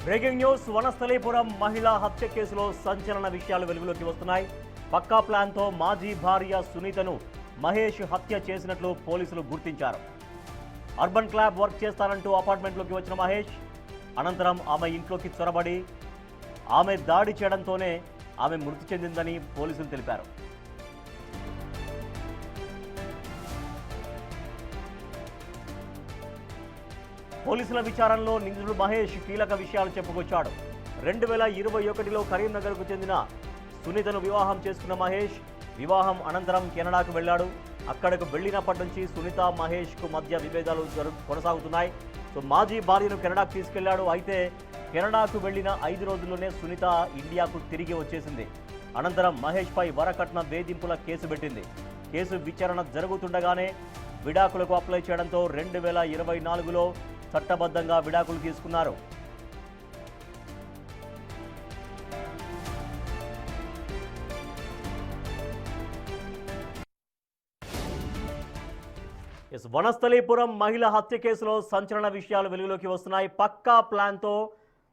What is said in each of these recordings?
Breaking news Vanasthalipuram మహిళా హత్య కేసులో సంచలన విషయాలు వెలుగులోకి వస్తున్నాయి. పక్కా ప్లాన్తో మాజీ భార్య సునీతను మహేష్ హత్య చేసినట్లు పోలీసులు గుర్తించారు. అర్బన్ క్లబ్ వర్క్ చేస్తానంటూ అపార్ట్మెంట్లోకి వచ్చిన మహేష్ అనంతరం ఆమె ఇంట్లోకి చొరబడి ఆమె దాడి చేయడంతోనే ఆమె మృతి చెందిందని పోలీసులు తెలిపారు. పోలీసుల విచారణలో నిందితుడు మహేష్ కీలక విషయాలు చెప్పుకొచ్చాడు. 2021లో కరీంనగర్కు చెందిన సునీతను వివాహం చేసుకున్న మహేష్ వివాహం అనంతరం కెనడాకు వెళ్లాడు. అక్కడకు వెళ్లినప్పటి నుంచి సునీత మహేష్కు మధ్య విభేదాలు కొనసాగుతున్నాయి. మాజీ భార్యను కెనడాకు తీసుకెళ్లాడు. అయితే కెనడాకు వెళ్లిన 5 రోజుల్లోనే సునీత ఇండియాకు తిరిగి వచ్చేసింది. అనంతరం మహేష్ పై వరకట్న వేధింపుల కేసు పెట్టింది. కేసు విచారణ జరుగుతుండగానే విడాకులకు అప్లై చేయడంతో 2024లో చట్టబద్ధంగా విడాకులు తీసుకున్నారు. వనస్థలీపురం మహిళ హత్య కేసులో సంచలన విషయాలు వెలుగులోకి వస్తున్నాయి. పక్కా ప్లాన్తో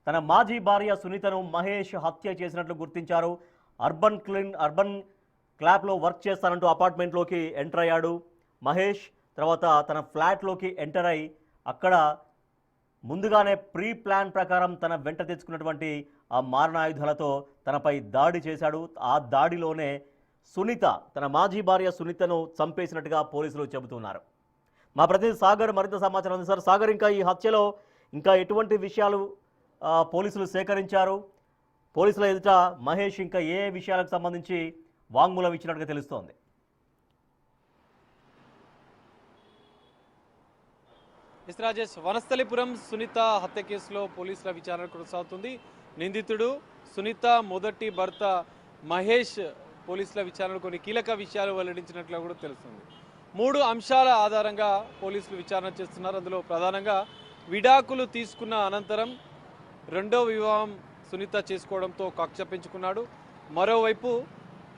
తన మాజీ భార్య సునీతను మహేష్ హత్య చేసినట్లు గుర్తించారు. అర్బన్ క్లాబ్లో వర్క్ చేస్తానంటూ అపార్ట్మెంట్లోకి ఎంటర్ అయ్యాడు మహేష్. తర్వాత తన ఫ్లాట్లోకి ఎంటర్ అయి అక్కడ ముందుగానే ప్రీ ప్లాన్ ప్రకారం తన వెంట తెచ్చుకున్నటువంటి ఆ మారణాయుధాలతో తనపై దాడి చేశాడు. ఆ దాడిలోనే సునీత తన మాజీ భార్య సునీతను చంపేసినట్టుగా పోలీసులు చెబుతున్నారు. మా ప్రతినిధి సాగర్ మరింత సమాచారం అందిస్తారు. సాగర్, ఇంకా ఈ హత్యలో ఇంకా ఎటువంటి విషయాలు పోలీసులు సేకరించారు? పోలీసుల ఎదుట మహేష్ ఇంకా ఏ విషయాలకు సంబంధించి వాంగ్మూలం ఇచ్చినట్టుగా తెలుస్తోంది? రాజేష్, వనస్థలిపురం సునీత హత్య కేసులో పోలీసుల విచారణ కొనసాగుతుంది. నిందితుడు సునీత మొదటి భర్త మహేష్ పోలీసుల విచారణలో కొన్ని కీలక విషయాలు వెల్లడించినట్లు కూడా తెలుస్తుంది. 3 అంశాల ఆధారంగా పోలీసులు విచారణ చేస్తున్నారు. అందులో ప్రధానంగా విడాకులు తీసుకున్న అనంతరం రెండో వివాహం సునీత చేసుకోవడంతో కక్ష పెంచుకున్నాడు. మరోవైపు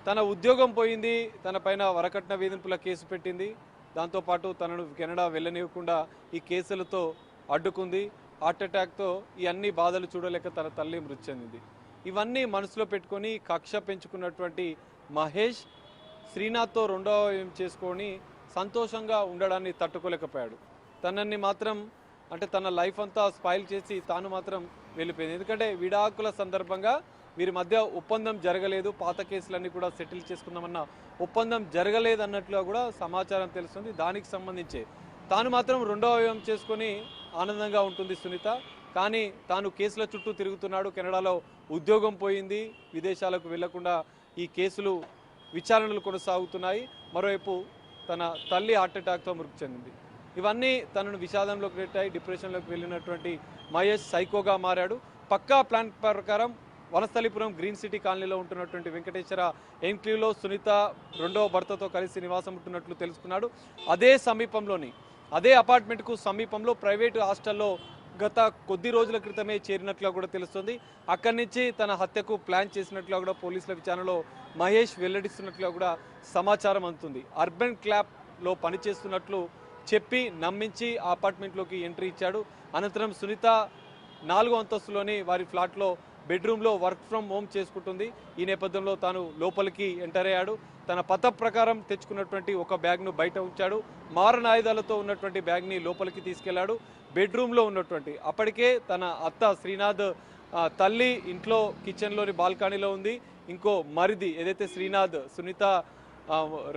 తన ఉద్యోగం పోయింది, తన పైన వరకట్న వేధింపుల కేసు పెట్టింది. దాంతోపాటు తనను కెనడా వెళ్ళనివ్వకుండా ఈ కేసులతో అడ్డుకుంది. హార్ట్ అటాక్తో ఈ అన్ని బాధలు చూడలేక తన తల్లి మృతి చెందింది. ఇవన్నీ మనసులో పెట్టుకొని కక్ష పెంచుకున్నటువంటి మహేష్ శ్రీనాథ్తో రెండో చేసుకొని సంతోషంగా ఉండడాన్ని తట్టుకోలేకపోయాడు. తనని మాత్రం తన లైఫ్ అంతా స్పాయిల్ చేసి తాను మాత్రం వెళ్ళిపోయింది. ఎందుకంటే విడాకుల సందర్భంగా వీరి మధ్య ఒప్పందం జరగలేదు, పాత కేసులన్నీ కూడా సెటిల్ చేసుకుందామన్న ఒప్పందం జరగలేదు అన్నట్లుగా కూడా సమాచారం తెలుస్తుంది. దానికి సంబంధించి తాను మాత్రం రెండో వివాహం చేసుకొని ఆనందంగా ఉంటుంది సునీత. కానీ తాను కేసుల చుట్టూ తిరుగుతున్నాడు. కెనడాలో ఉద్యోగం పోయింది, విదేశాలకు వెళ్లకుండా ఈ కేసులు విచారణలు కొనసాగుతున్నాయి. మరోవైపు తన తల్లి హార్ట్ అటాక్తో మృతి చెందింది. ఇవన్నీ తనను విషాదంలోకి పెట్టాయి. డిప్రెషన్లోకి వెళ్ళినటువంటి మహేష్ సైకోగా మారాడు. పక్కా ప్లాన్ ప్రకారం వనస్థలిపురం గ్రీన్ సిటీ కాలనీలో ఉంటున్నటువంటి వెంకటేశ్వర ఎన్క్లీవ్లో సునీత రెండవ భర్తతో కలిసి నివాసం ఉంటున్నట్లు తెలుసుకున్నాడు. అదే అపార్ట్మెంట్కు సమీపంలో ప్రైవేటు హాస్టల్లో గత కొద్ది రోజుల క్రితమే చేరినట్లుగా కూడా తెలుస్తుంది. అక్కడి నుంచి తన హత్యకు ప్లాన్ చేసినట్లుగా కూడా పోలీసుల విచారణలో మహేష్ వెల్లడిస్తున్నట్లుగా కూడా సమాచారం అందుతుంది. అర్బన్ క్లబ్లో పనిచేస్తున్నట్లు చెప్పి నమ్మించి ఆ అపార్ట్మెంట్లోకి ఎంట్రీ ఇచ్చాడు. అనంతరం సునీత 4వ అంతస్తులోని వారి ఫ్లాట్లో బెడ్రూమ్లో వర్క్ ఫ్రమ్ హోమ్ చేసుకుంటుంది. ఈ నేపథ్యంలో తాను లోపలికి ఎంటర్ అయ్యాడు. తన పథ ప్రకారం తెచ్చుకున్నటువంటి ఒక బ్యాగ్ను బయట ఉంచాడు. మారణాయుధాలతో ఉన్నటువంటి బ్యాగ్ని లోపలికి తీసుకెళ్లాడు. బెడ్రూమ్లో ఉన్నటువంటి అప్పటికే తన అత్త శ్రీనాథ్ తల్లి ఇంట్లో కిచెన్లోని బాల్కనీలో ఉంది. ఇంకో మరిది ఏదైతే శ్రీనాథ్ సునీత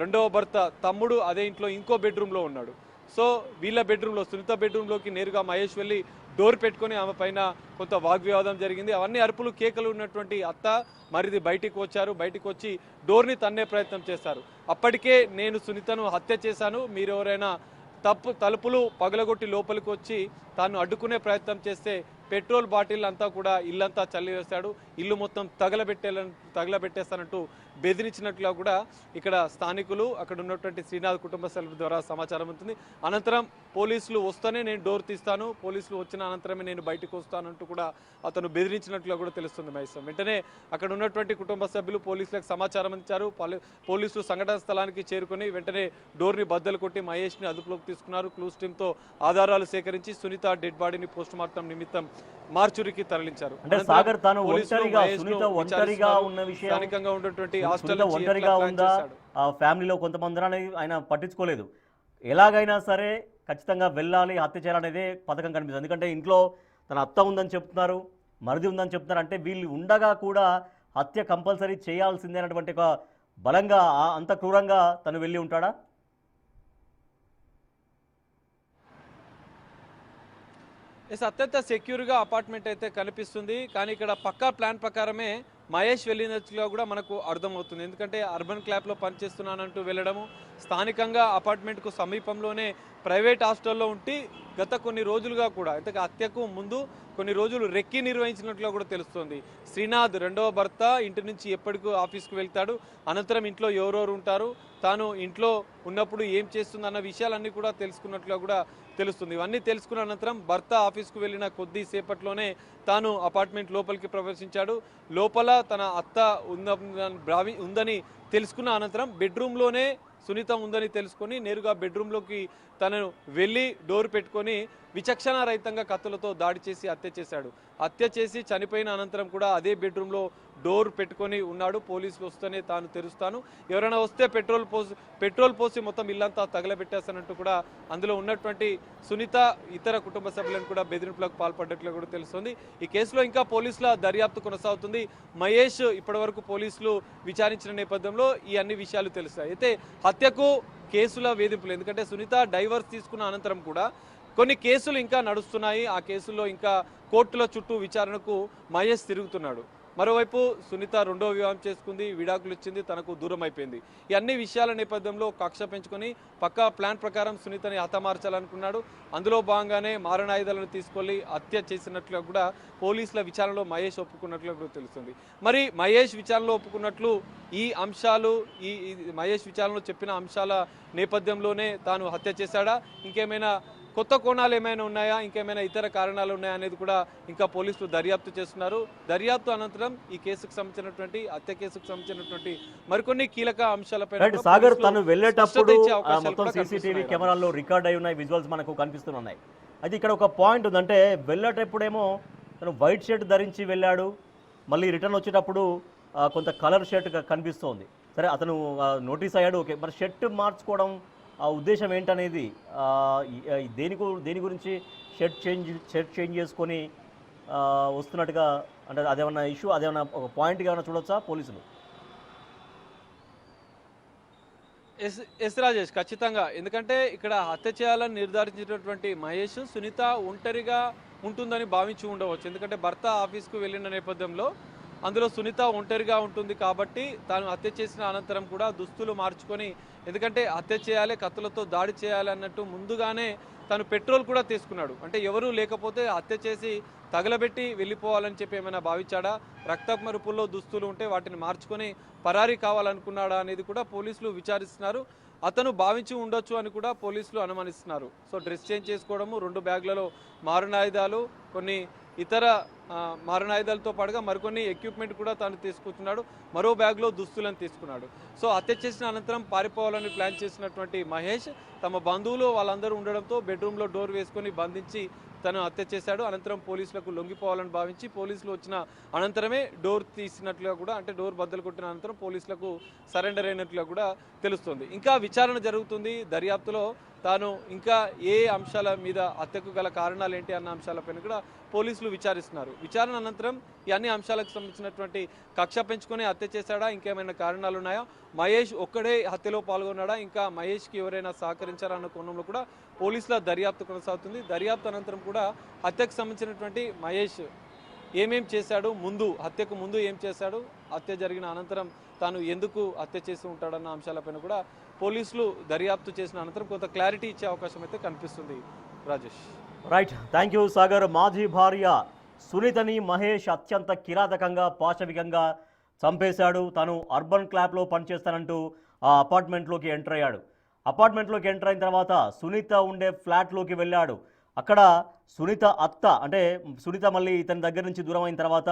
రెండవ భర్త తమ్ముడు అదే ఇంట్లో ఇంకో బెడ్రూమ్లో ఉన్నాడు. సో వీళ్ళ బెడ్రూమ్లో సునీత బెడ్రూమ్లోకి నేరుగా మహేష్ వెళ్ళి డోర్ పెట్టుకొని ఆమె పైన కొంత వాగ్వివాదం జరిగింది. అవన్నీ అరుపులు కేకలు ఉన్నటువంటి అత్త మరిది బయటికి వచ్చారు. బయటికి వచ్చి డోర్ని తన్నే ప్రయత్నం చేశారు. అప్పటికే నేను సునీతను హత్య చేశాను, మీరు ఎవరైనా తలుపులు పగలగొట్టి లోపలికి వచ్చి తాను అడ్డుకునే ప్రయత్నం చేస్తే పెట్రోల్ బాటిల్ అంతా కూడా ఇల్లంతా చల్లివేశాడు, ఇల్లు మొత్తం తగలబెట్టేస్తానంటూ బెదిరించినట్లుగా కూడా ఇక్కడ స్థానికులు అక్కడ ఉన్నటువంటి శ్రీనాథ్ కుటుంబ సభ్యుల ద్వారా సమాచారం ఉంటుంది. అనంతరం పోలీసులు వస్తేనే నేను డోర్ తీస్తాను, పోలీసులు వచ్చిన అనంతరమే నేను బయటకు వస్తానంటూ కూడా అతను బెదిరించినట్లుగా కూడా తెలుస్తుంది మహేశ్వరం. వెంటనే అక్కడ ఉన్నటువంటి కుటుంబ సభ్యులు పోలీసులకు సమాచారం ఇచ్చారు. పోలీసులు సంఘటన స్థలానికి చేరుకొని వెంటనే డోర్ని బద్దలు కొట్టి మహేష్ని అదుపులోకి తీసుకున్నారు. క్లూస్ టీంతో ఆధారాలు సేకరించి సునీత డెడ్ బాడీని పోస్టుమార్టం నిమిత్తం మార్చురికి తరలించారు. అంటే అనంతరం సాగర్ తాను పోలీసులు ఒంటరిగా మహేష్ను సునీత ఒంటరిగా విచారిస్తున్నారు. ఉన్న విషయం స్థానికంగా ఉన్నటువంటి హాస్టల్ సునీత నుంచి ఒంటరిగా ఎట్లా ప్లాన్ ఉందా చేశాడు? ఆ ఫ్యామిలీలో కొంతమంది అనేది ఆయన పట్టించుకోలేదు. ఎలాగైనా సరే ఖచ్చితంగా వెళ్ళాలి, హత్య చేయాలనేదే పథకం కనిపిస్తుంది. ఎందుకంటే ఇంట్లో తన అత్త ఉందని చెప్తున్నారు, మరిది ఉందని చెప్తున్నారు. అంటే వీళ్ళు ఉండగా కూడా హత్య కంపల్సరీ చేయాల్సిందే అనేటువంటి ఒక బలంగా అంత క్రూరంగా తను వెళ్ళి ఉంటాడా? అత్యంత సెక్యూర్గా అపార్ట్మెంట్ అయితే కనిపిస్తుంది. కానీ ఇక్కడ పక్కా ప్లాన్ ప్రకారమే మహేష్ వెళ్ళినట్లుగా కూడా మనకు అర్థమవుతుంది. ఎందుకంటే అర్బన్ క్లాబ్లో పనిచేస్తున్నానంటూ వెళ్ళడము, స్థానికంగా అపార్ట్మెంట్కు సమీపంలోనే ప్రైవేట్ హాస్టల్లో ఉండి గత కొన్ని రోజులుగా కూడా అయితే హత్యకు ముందు కొన్ని రోజులు రెక్కి నిర్వహించినట్లుగా కూడా తెలుస్తోంది. శ్రీనాథ్ రెండవ భర్త ఇంటి నుంచి ఎప్పటికూ ఆఫీస్కు వెళ్తాడు, అనంతరం ఇంట్లో ఎవరెవరు ఉంటారు, తాను ఇంట్లో ఉన్నప్పుడు ఏం చేస్తుందన్న విషయాలన్నీ కూడా తెలుసుకున్నట్లుగా కూడా తెలుస్తుంది. ఇవన్నీ తెలుసుకున్న అనంతరం భర్త ఆఫీస్కు వెళ్ళిన కొద్దిసేపట్లోనే తాను అపార్ట్మెంట్ లోపలికి ప్రవేశించాడు. లోపల తన అత్త ఉందని తెలుసుకున్న అనంతరం బెడ్రూమ్లోనే సునీత ఉందని తెలుసుకొని నేరుగా బెడ్రూమ్లోకి తను వెళ్ళి డోర్ పెట్టుకొని విచక్షణ రహితంగా కత్తులతో దాడి చేసి హత్య చేశాడు. హత్య చేసి చనిపోయిన అనంతరం కూడా అదే బెడ్రూమ్లో డోర్ పెట్టుకొని ఉన్నాడు. పోలీసులు వస్తేనే తాను తెరుస్తాను, ఎవరైనా వస్తే పెట్రోల్ పోసి మొత్తం ఇల్లంతా తగలబెట్టేస్తానంటూ కూడా అందులో ఉన్నటువంటి సునీత ఇతర కుటుంబ సభ్యులను కూడా బెదిరింపులకు పాల్పడ్డట్లు కూడా తెలుస్తుంది. ఈ కేసులో ఇంకా పోలీసుల దర్యాప్తు కొనసాగుతుంది. మహేష్ ఇప్పటివరకు పోలీసులు విచారించిన నేపథ్యంలో ఈ అన్ని విషయాలు తెలుస్తాయి. అయితే హత్యకు కేసుల వేధింపులు, ఎందుకంటే సునీత డైవర్స్ తీసుకున్న అనంతరం కూడా కొన్ని కేసులు ఇంకా నడుస్తున్నాయి. ఆ కేసుల్లో ఇంకా కోర్టుల చుట్టూ విచారణకు మహేష్ తిరుగుతున్నాడు. మరోవైపు సునీత రెండో వివాహం చేసుకుంది, విడాకులు ఇచ్చింది, తనకు దూరం అయిపోయింది. ఈ అన్ని విషయాల నేపథ్యంలో కక్ష పెంచుకొని పక్కా ప్లాన్ ప్రకారం సునీతని హతమార్చాలనుకున్నాడు. అందులో భాగంగానే మారణాయుధాలను తీసుకొని హత్య చేసినట్లుగా కూడా పోలీసుల విచారణలో మహేష్ ఒప్పుకున్నట్లుగా కూడా తెలుస్తుంది. మరి మహేష్ విచారణలో ఒప్పుకున్నట్లు ఈ అంశాలు మహేష్ విచారణలో చెప్పిన అంశాల నేపథ్యంలోనే తాను హత్య చేశాడా, ఇంకేమైనా కొత్త కోణాలు ఏమైనా ఉన్నాయా, ఇంకేమైనా ఇతర కారణాలు ఉన్నాయా అనేది కూడా ఇంకా పోలీసులు దర్యాప్తు చేస్తున్నారు. దర్యాప్తు అనంతరం ఈ కేసుకు సంబంధించినటువంటి హత్య కేసుకు సంబంధించినటువంటి మరికొన్ని కీలక అంశాలపై సాగర్ తను వెళ్ళేటప్పుడు మొత్తం సీసీటీవీ కెమెరాల్లో రికార్డ్ అయి ఉన్నాయి, విజువల్స్ మనకు కనిపిస్తున్నాయి. అయితే ఇక్కడ ఒక పాయింట్ ఉందంటే వెళ్ళేటప్పుడేమో తను వైట్ షర్ట్ ధరించి వెళ్ళాడు, మళ్ళీ రిటర్న్ వచ్చేటప్పుడు కొంత కలర్ షర్ట్ కనిపిస్తోంది. సరే అతను నోటీస్ అయ్యాడు, ఓకే. మరి షర్ట్ మార్చుకోవడం ఆ ఉద్దేశం ఏంటనేది, దేని గురించి షర్ట్ చేంజ్ చేసుకొని వస్తున్నట్టుగా, అంటే అదేమన్నా ఇష్యూ, అదేమన్నా ఒక పాయింట్గా ఏమైనా చూడొచ్చా పోలీసులు? ఎస్ రాజేష్, ఖచ్చితంగా. ఎందుకంటే ఇక్కడ హత్య చేయాలని నిర్ధారించినటువంటి మహేష్ సునీత ఒంటరిగా ఉంటుందని భావించి ఉండవచ్చు. ఎందుకంటే భర్త ఆఫీస్కు వెళ్ళిన నేపథ్యంలో అందులో సునీత ఒంటరిగా ఉంటుంది కాబట్టి తాను హత్య చేసిన అనంతరం కూడా దుస్తులు మార్చుకొని, ఎందుకంటే హత్య చేయాలి, కత్తులతో దాడి చేయాలి అన్నట్టు ముందుగానే తను పెట్రోల్ కూడా తీసుకున్నాడు. అంటే ఎవరూ లేకపోతే హత్య చేసి తగలబెట్టి వెళ్ళిపోవాలని చెప్పి ఏమైనా భావించాడా, రక్తపు మరుపుల్లో దుస్తులు ఉంటే వాటిని మార్చుకొని పరారీ కావాలనుకున్నాడా అనేది కూడా పోలీసులు విచారిస్తున్నారు. అతను భావించి ఉండొచ్చు అని కూడా పోలీసులు అనుమానిస్తున్నారు. సో డ్రెస్ చేంజ్ చేసుకోవడము, 2 బ్యాగులలో మారణాయుధాలు, కొన్ని ఇతర మారణాయుధాలతో పాటుగా మరికొన్ని ఎక్విప్మెంట్ కూడా తాను తీసుకుంటున్నాడు, మరో బ్యాగ్లో దుస్తులను తీసుకున్నాడు. సో హత్య చేసిన అనంతరం పారిపోవాలని ప్లాన్ చేసినటువంటి మహేష్ తమ బంధువులు వాళ్ళందరూ ఉండడంతో బెడ్రూమ్లో డోర్ వేసుకొని బంధించి తను హత్య చేశాడు. అనంతరం పోలీసులకు లొంగిపోవాలని భావించి పోలీసులు వచ్చిన అనంతరమే డోర్ తీసినట్లుగా కూడా, అంటే డోర్ బద్దలు కొట్టిన అనంతరం పోలీసులకు సరెండర్ అయినట్లుగా కూడా తెలుస్తుంది. ఇంకా విచారణ జరుగుతుంది. దర్యాప్తులో తాను ఇంకా ఏ అంశాల మీద, హత్యకు గల కారణాలు ఏంటి అన్న అంశాలపైన కూడా పోలీసులు విచారిస్తున్నారు. విచారణ అనంతరం ఈ అన్ని అంశాలకు సంబంధించినటువంటి కక్ష పెంచుకొని హత్య చేశాడా, ఇంకేమైనా కారణాలు ఉన్నాయా, మహేష్ ఒక్కడే హత్యలో పాల్గొన్నాడా, ఇంకా మహేష్కి ఎవరైనా సహకరించారా అన్న కోణంలో కూడా పోలీసుల దర్యాప్తు కొనసాగుతుంది. దర్యాప్తు అనంతరం కూడా హత్యకు సంబంధించినటువంటి మహేష్ ఏమేం చేశాడు, హత్యకు ముందు ఏం చేశాడు, హత్య జరిగిన అనంతరం తాను ఎందుకు హత్య చేసి ఉంటాడన్న అంశాలపైన కూడా పోలీసులు దర్యాప్తు చేసిన అనంతరం కొంత క్లారిటీ ఇచ్చే అవకాశం అయితే కనిపిస్తుంది. Rajesh. Right, thank you Sagar. మాజీ భార్య సునీతని మహేష్ అత్యంత కిరాతకంగా, పాశవికంగా చంపేశాడు. తను అర్బన్ క్లాబ్లో పనిచేస్తానంటూ ఆ అపార్ట్మెంట్లోకి ఎంటర్ అయ్యాడు. అపార్ట్మెంట్లోకి ఎంటర్ అయిన తర్వాత సునీత ఉండే ఫ్లాట్లోకి వెళ్ళాడు. అక్కడ సునీత అత్త, అంటే సునీత మళ్ళీ ఇతని దగ్గర నుంచి దూరం అయిన తర్వాత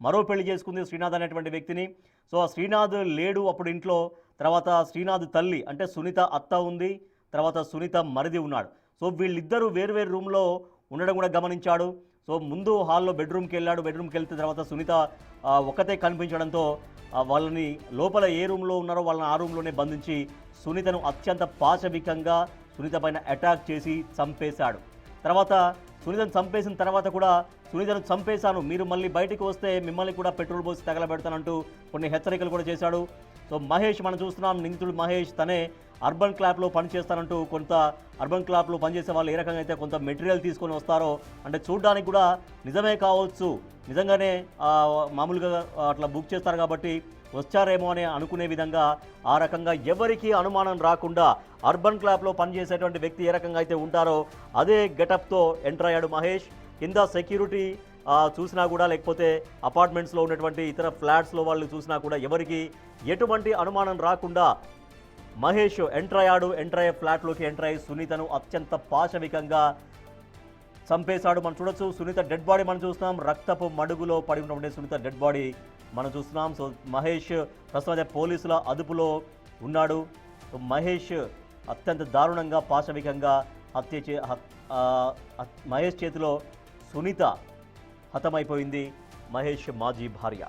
మరో పెళ్లి చేసుకుంది శ్రీనాథ్ అనేటువంటి వ్యక్తిని. సో ఆ శ్రీనాథ్ లేడు అప్పుడు ఇంట్లో. తర్వాత శ్రీనాథ్ తల్లి అంటే సునీత అత్త ఉంది, తర్వాత సునీత మరిది ఉన్నాడు. సో వీళ్ళిద్దరూ వేరువేరు రూమ్లో ఉండడం కూడా గమనించాడు. సో ముందు హాల్లో బెడ్రూమ్కి వెళ్ళాడు. బెడ్రూమ్కి వెళ్తే తర్వాత సునీత ఒక్కతే కనిపించడంతో వాళ్ళని లోపల ఏ రూమ్లో ఉన్నారో వాళ్ళని ఆ రూమ్లోనే బంధించి సునీతను అత్యంత పాశవికంగా సునీత పైన అటాక్ చేసి చంపేశాడు. తర్వాత సునీతను చంపేసిన తర్వాత కూడా సునీతను చంపేశాను, మీరు మళ్ళీ బయటికి వస్తే మిమ్మల్ని కూడా పెట్రోల్ పోసి తగలబెడతానంటూ కొన్ని హెచ్చరికలు కూడా చేశాడు. సో మహేష్ మనం చూస్తున్నాం, నిందితుడు మహేష్ తనే అర్బన్ క్లాబ్లో పనిచేస్తానంటూ కొంత అర్బన్ క్లాబ్లో పనిచేసే వాళ్ళు ఏ రకంగా అయితే కొంత మెటీరియల్ తీసుకొని వస్తారో, అంటే చూడడానికి కూడా నిజమే కావచ్చు, నిజంగానే మామూలుగా అట్లా బుక్ చేస్తారు కాబట్టి వచ్చారేమో అని అనుకునే విధంగా ఆ రకంగా ఎవరికీ అనుమానం రాకుండా అర్బన్ క్లాబ్లో పనిచేసేటువంటి వ్యక్తి ఏ రకంగా అయితే ఉంటారో అదే గెటప్తో ఎంటర్ అయ్యాడు మహేష్. కింద సెక్యూరిటీ చూసినా కూడా, లేకపోతే అపార్ట్మెంట్స్లో ఉన్నటువంటి ఇతర ఫ్లాట్స్లో వాళ్ళు చూసినా కూడా ఎవరికి ఎటువంటి అనుమానం రాకుండా మహేష్ ఎంటర్ అయ్యాడు. ఎంటర్ అయ్యే ఫ్లాట్లోకి ఎంటర్ అయ్యి సునీతను అత్యంత పాశవికంగా చంపేశాడు. మనం చూడొచ్చు సునీత డెడ్ బాడీ మనం చూస్తున్నాం, రక్తపు మడుగులో పడి ఉన్నటువంటి సునీత డెడ్ బాడీ మనం చూస్తున్నాం. సో మహేష్ ప్రస్తుతం పోలీసుల అదుపులో ఉన్నాడు. మహేష్ అత్యంత దారుణంగా పాశవికంగా మహేష్ చేతిలో సునీత హతమైపోయింది, మహేష్ మాజీ భార్య.